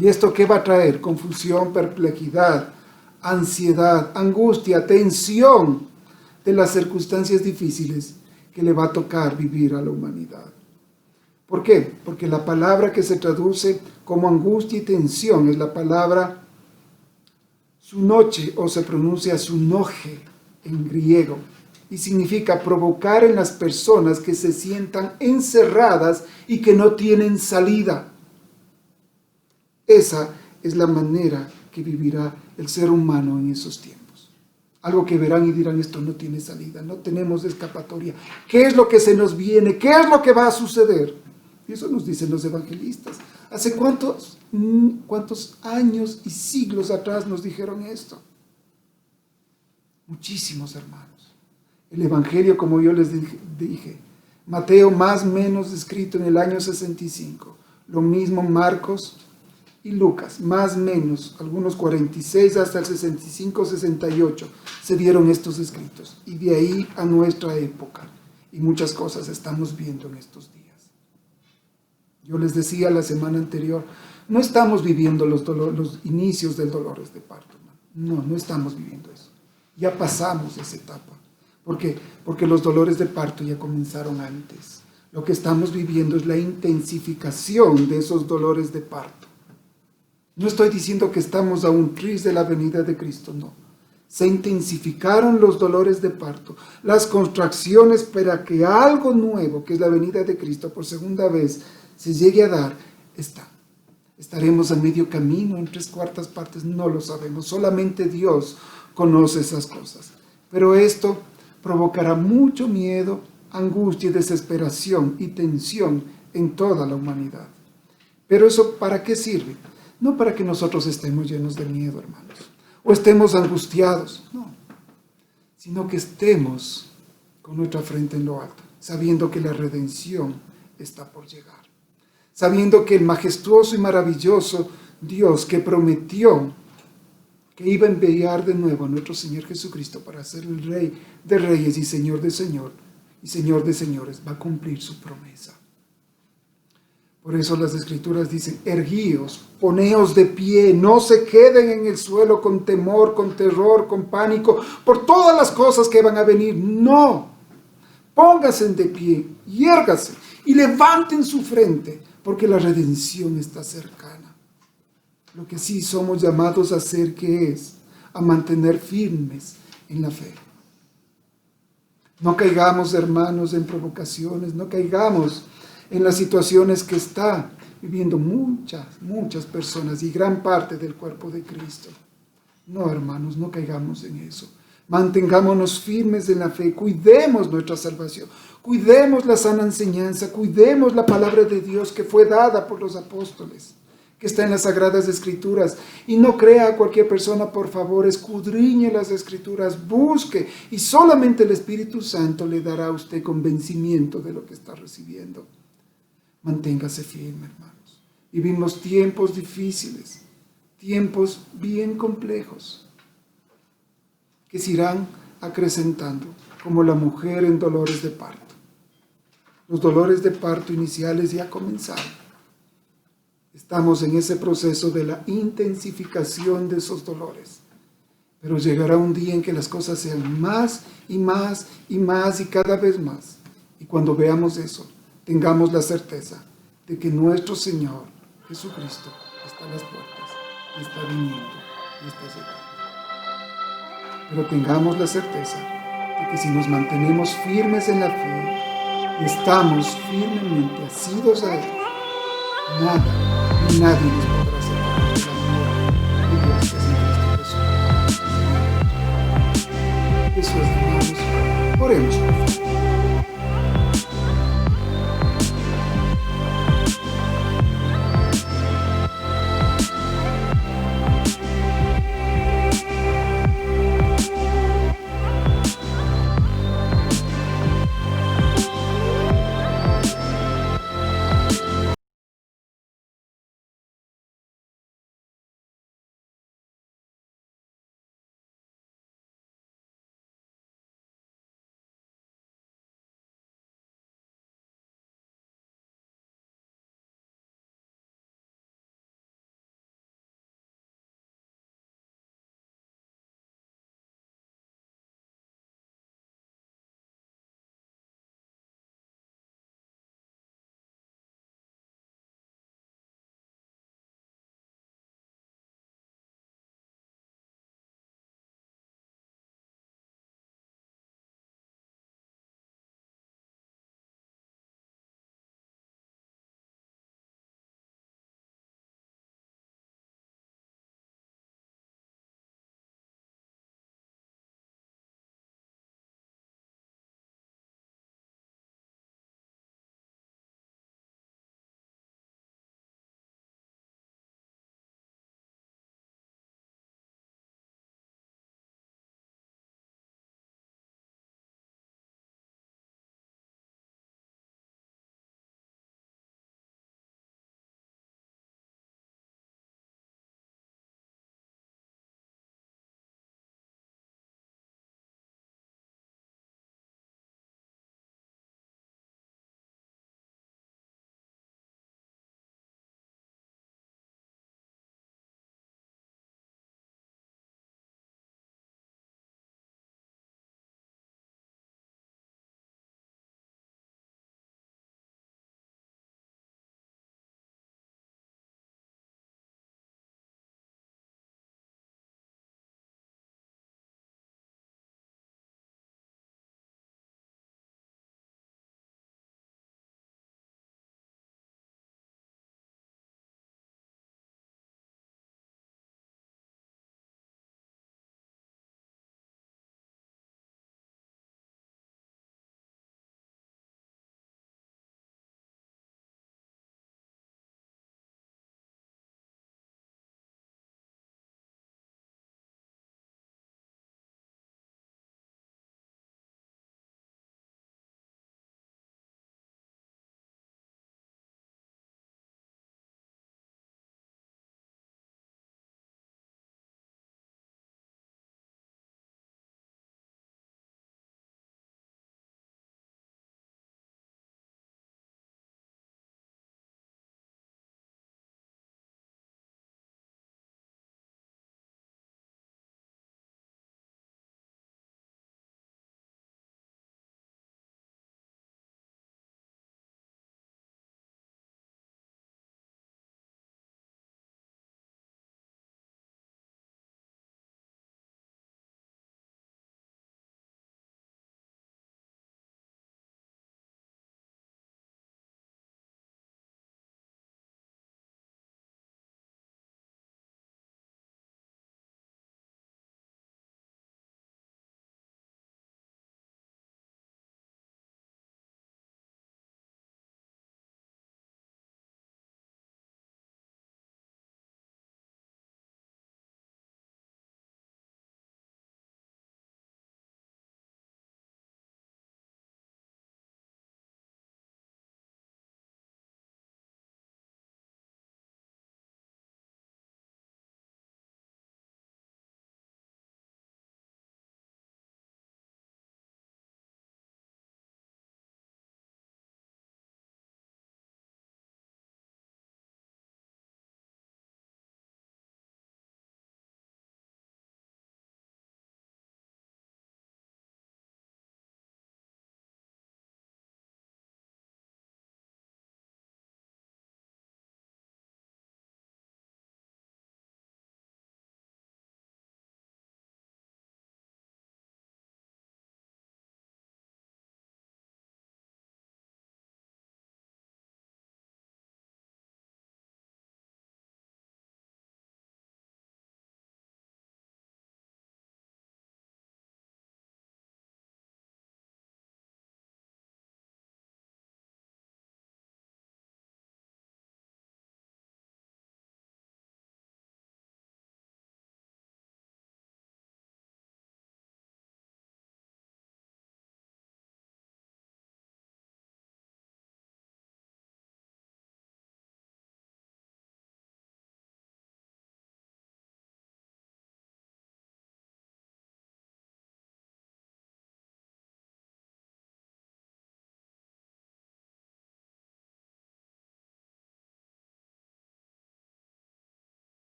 ¿Y esto qué va a traer? Confusión, perplejidad, ansiedad, angustia, tensión de las circunstancias difíciles que le va a tocar vivir a la humanidad. ¿Por qué? Porque la palabra que se traduce como angustia y tensión es la palabra sunoche, o se pronuncia sunoje en griego, y significa provocar en las personas que se sientan encerradas y que no tienen salida. Esa es la manera que vivirá el ser humano en esos tiempos. Algo que verán y dirán, esto no tiene salida, no tenemos escapatoria. ¿Qué es lo que se nos viene? ¿Qué es lo que va a suceder? Y eso nos dicen los evangelistas. ¿Hace cuántos años y siglos atrás nos dijeron esto? Muchísimos, hermanos. El evangelio, como yo les dije, Mateo más o menos escrito en el año 65. Lo mismo Marcos y Lucas, más o menos, algunos 46 hasta el 65, 68, se dieron estos escritos. Y de ahí a nuestra época. Y muchas cosas estamos viendo en estos días. Yo les decía la semana anterior, no estamos viviendo los inicios del dolores de parto. No estamos viviendo eso. Ya pasamos esa etapa. ¿Por qué? Porque los dolores de parto ya comenzaron antes. Lo que estamos viviendo es la intensificación de esos dolores de parto. No estoy diciendo que estamos a un tris de la venida de Cristo, no. Se intensificaron los dolores de parto, las contracciones para que algo nuevo, que es la venida de Cristo por segunda vez, se llegue a dar. Estaremos a medio camino, en 3/4 partes, no lo sabemos. Solamente Dios conoce esas cosas. Pero esto provocará mucho miedo, angustia y desesperación y tensión en toda la humanidad. Pero eso, ¿para qué sirve? No para que nosotros estemos llenos de miedo, hermanos, o estemos angustiados, no, sino que estemos con nuestra frente en lo alto, sabiendo que la redención está por llegar, sabiendo que el majestuoso y maravilloso Dios que prometió que iba a enviar de nuevo a nuestro Señor Jesucristo para ser el Rey de Reyes y Señor de Señores, va a cumplir su promesa. Por eso las Escrituras dicen, erguíos, poneos de pie, no se queden en el suelo con temor, con terror, con pánico, por todas las cosas que van a venir. No, pónganse de pie, hiérgase y levanten su frente, porque la redención está cercana. Lo que sí somos llamados a hacer, ¿qué es? A mantener firmes en la fe. No caigamos, hermanos, en provocaciones, no caigamos en las situaciones que está viviendo muchas personas y gran parte del cuerpo de Cristo. No, hermanos, no caigamos en eso. Mantengámonos firmes en la fe, cuidemos nuestra salvación, cuidemos la sana enseñanza, cuidemos la palabra de Dios que fue dada por los apóstoles, que está en las Sagradas Escrituras. Y no crea a cualquier persona, por favor, escudriñe las Escrituras, busque, y solamente el Espíritu Santo le dará a usted convencimiento de lo que está recibiendo. Manténgase firme, hermanos. Vivimos tiempos difíciles, tiempos bien complejos, que se irán acrecentando, como la mujer en dolores de parto. Los dolores de parto iniciales ya comenzaron. Estamos en ese proceso de la intensificación de esos dolores. Pero llegará un día en que las cosas sean más y más y más y cada vez más. Y cuando veamos eso, tengamos la certeza de que nuestro Señor Jesucristo está a las puertas y está viniendo y está llegando. Pero tengamos la certeza de que si nos mantenemos firmes en la fe y estamos firmemente asidos a Él, nada ni nadie nos podrá separar del amor de Dios que es en Cristo Jesús. Eso es, hermanos. Oremos.